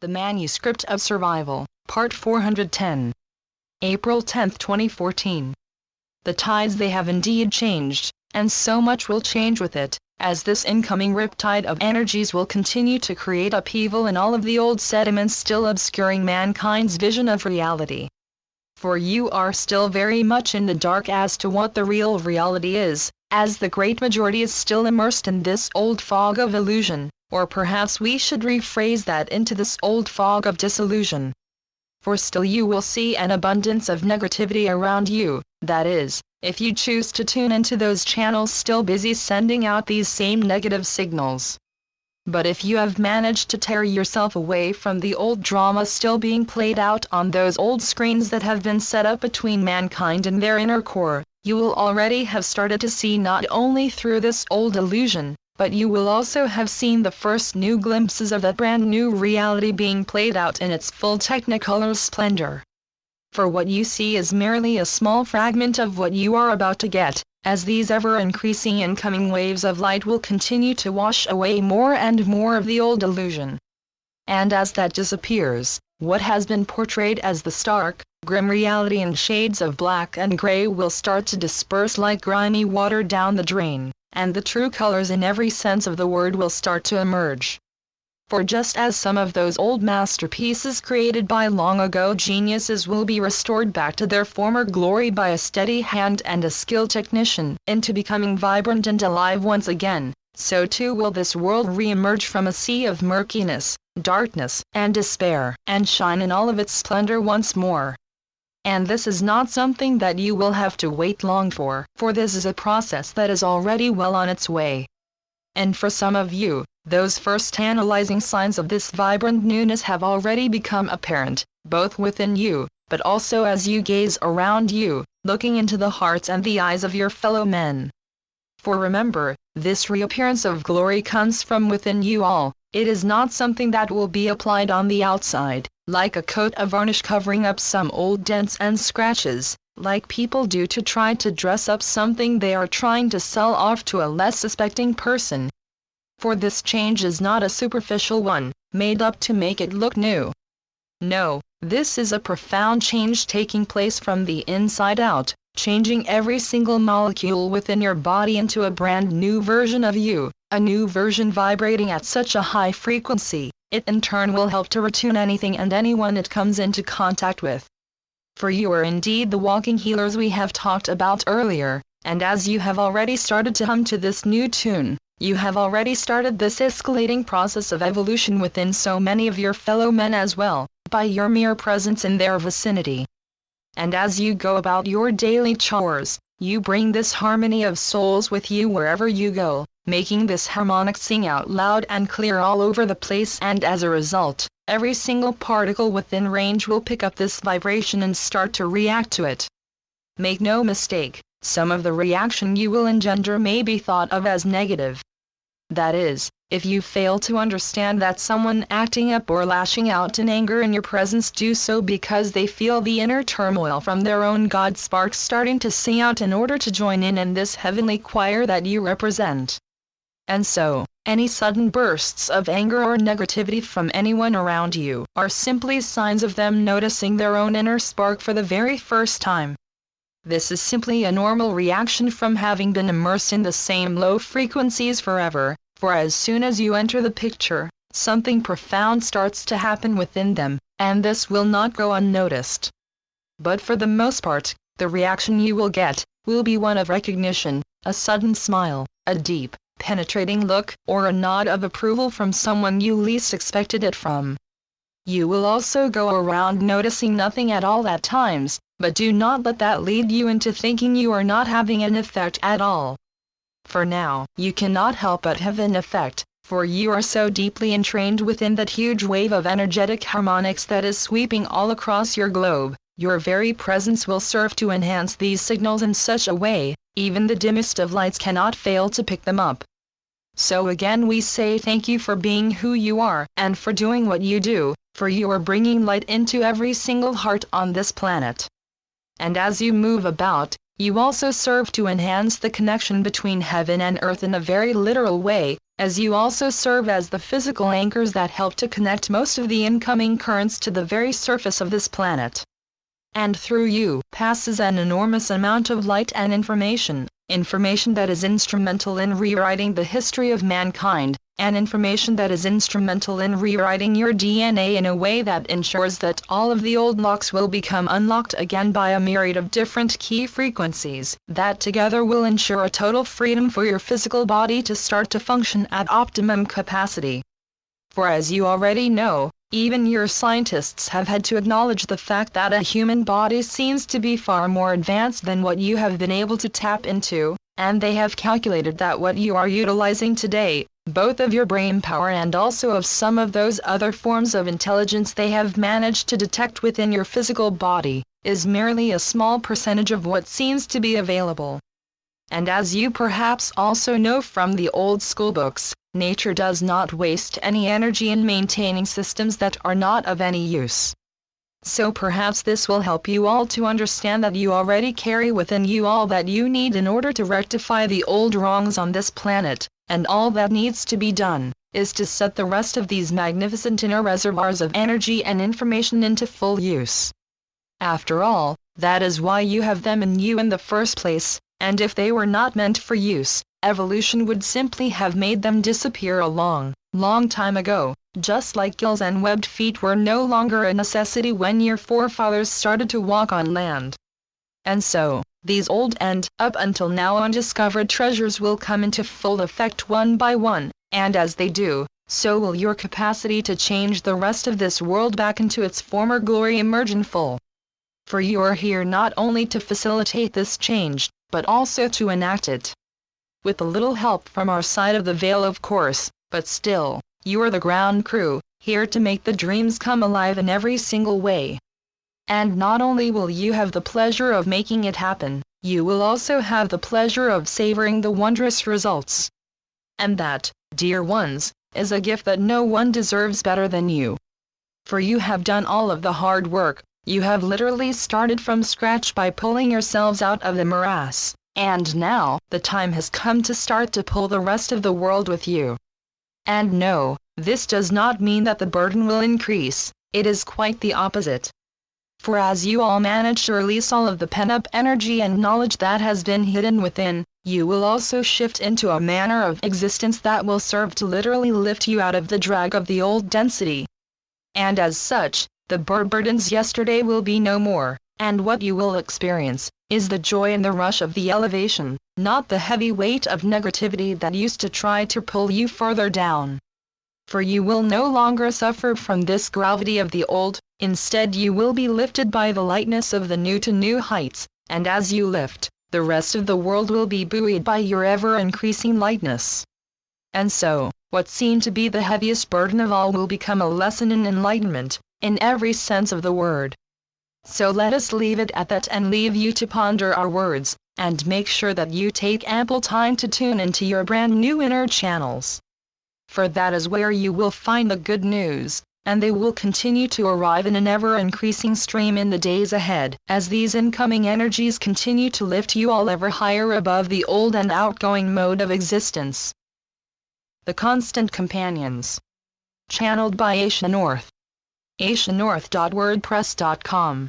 The Manuscript of Survival, Part 410. April 10, 2014. The tides they have indeed changed, and so much will change with it, as this incoming riptide of energies will continue to create upheaval in all of the old sediments still obscuring mankind's vision of reality. For you are still very much in the dark as to what the real reality is, as the great majority is still immersed in this old fog of illusion. Or perhaps we should rephrase that into this old fog of disillusion. For still you will see an abundance of negativity around you, that is, if you choose to tune into those channels still busy sending out these same negative signals. But if you have managed to tear yourself away from the old drama still being played out on those old screens that have been set up between mankind and their inner core, you will already have started to see not only through this old illusion, but you will also have seen the first new glimpses of that brand new reality being played out in its full technicolor splendor. For what you see is merely a small fragment of what you are about to get, as these ever-increasing incoming waves of light will continue to wash away more and more of the old illusion. And as that disappears, what has been portrayed as the stark, grim reality in shades of black and gray will start to disperse like grimy water down the drain, and the true colors in every sense of the word will start to emerge. For just as some of those old masterpieces created by long ago geniuses will be restored back to their former glory by a steady hand and a skilled technician, into becoming vibrant and alive once again, so too will this world re-emerge from a sea of murkiness, darkness, and despair, and shine in all of its splendor once more. And this is not something that you will have to wait long for this is a process that is already well on its way. And for some of you, those first tantalizing signs of this vibrant newness have already become apparent, both within you, but also as you gaze around you, looking into the hearts and the eyes of your fellow men. For remember, this reappearance of glory comes from within you all. It is not something that will be applied on the outside, like a coat of varnish covering up some old dents and scratches, like people do to try to dress up something they are trying to sell off to a less suspecting person. For this change is not a superficial one, made up to make it look new. No, this is a profound change taking place from the inside out, changing every single molecule within your body into a brand new version of you, a new version vibrating at such a high frequency, it in turn will help to retune anything and anyone it comes into contact with. For you are indeed the walking healers we have talked about earlier, and as you have already started to hum to this new tune, you have already started this escalating process of evolution within so many of your fellow men as well, by your mere presence in their vicinity. And as you go about your daily chores, you bring this harmony of souls with you wherever you go, making this harmonic sing out loud and clear all over the place, and as a result, every single particle within range will pick up this vibration and start to react to it. Make no mistake, some of the reaction you will engender may be thought of as negative. That is, if you fail to understand that someone acting up or lashing out in anger in your presence do so because they feel the inner turmoil from their own God sparks starting to sing out in order to join in this heavenly choir that you represent. And so, any sudden bursts of anger or negativity from anyone around you are simply signs of them noticing their own inner spark for the very first time. This is simply a normal reaction from having been immersed in the same low frequencies forever, for as soon as you enter the picture, something profound starts to happen within them, and this will not go unnoticed. But for the most part, the reaction you will get will be one of recognition, a sudden smile, a deep, penetrating look, or a nod of approval from someone you least expected it from. You will also go around noticing nothing at all at times, but do not let that lead you into thinking you are not having an effect at all. For now, you cannot help but have an effect, for you are so deeply entrained within that huge wave of energetic harmonics that is sweeping all across your globe. Your very presence will serve to enhance these signals in such a way, even the dimmest of lights cannot fail to pick them up. So again we say thank you for being who you are, and for doing what you do, for you are bringing light into every single heart on this planet. And as you move about, you also serve to enhance the connection between heaven and earth in a very literal way, as you also serve as the physical anchors that help to connect most of the incoming currents to the very surface of this planet. And through you passes an enormous amount of light and information that is instrumental in rewriting the history of mankind, and information that is instrumental in rewriting your DNA in a way that ensures that all of the old locks will become unlocked again by a myriad of different key frequencies, that together will ensure a total freedom for your physical body to start to function at optimum capacity. For as you already know, even your scientists have had to acknowledge the fact that a human body seems to be far more advanced than what you have been able to tap into, and they have calculated that what you are utilizing today, both of your brain power and also of some of those other forms of intelligence they have managed to detect within your physical body, is merely a small percentage of what seems to be available. And as you perhaps also know from the old school books, nature does not waste any energy in maintaining systems that are not of any use. So perhaps this will help you all to understand that you already carry within you all that you need in order to rectify the old wrongs on this planet, and all that needs to be done is to set the rest of these magnificent inner reservoirs of energy and information into full use. After all, that is why you have them in you in the first place, and if they were not meant for use, evolution would simply have made them disappear a long time ago, just like gills and webbed feet were no longer a necessity when your forefathers started to walk on land. And so, these old and, up until now undiscovered treasures will come into full effect one by one, and as they do, so will your capacity to change the rest of this world back into its former glory emerge in full. For you are here not only to facilitate this change, but also to enact it. With a little help from our side of the veil of course, but still, you are the ground crew, here to make the dreams come alive in every single way. And not only will you have the pleasure of making it happen, you will also have the pleasure of savoring the wondrous results. And that, dear ones, is a gift that no one deserves better than you. For you have done all of the hard work, you have literally started from scratch by pulling yourselves out of the morass, and now the time has come to start to pull the rest of the world with you. And no, this does not mean that the burden will increase, it is quite the opposite. For as you all manage to release all of the pent-up energy and knowledge that has been hidden within, you will also shift into a manner of existence that will serve to literally lift you out of the drag of the old density. And as such, the burdens yesterday will be no more, and what you will experience is the joy and the rush of the elevation, not the heavy weight of negativity that used to try to pull you further down. For you will no longer suffer from this gravity of the old, instead you will be lifted by the lightness of the new to new heights, and as you lift, the rest of the world will be buoyed by your ever-increasing lightness. And so, what seemed to be the heaviest burden of all will become a lesson in enlightenment, in every sense of the word. So let us leave it at that and leave you to ponder our words, and make sure that you take ample time to tune into your brand new inner channels. For that is where you will find the good news, and they will continue to arrive in an ever-increasing stream in the days ahead, as these incoming energies continue to lift you all ever higher above the old and outgoing mode of existence. The Constant Companions. Channeled by Asia North. asianorth.wordpress.com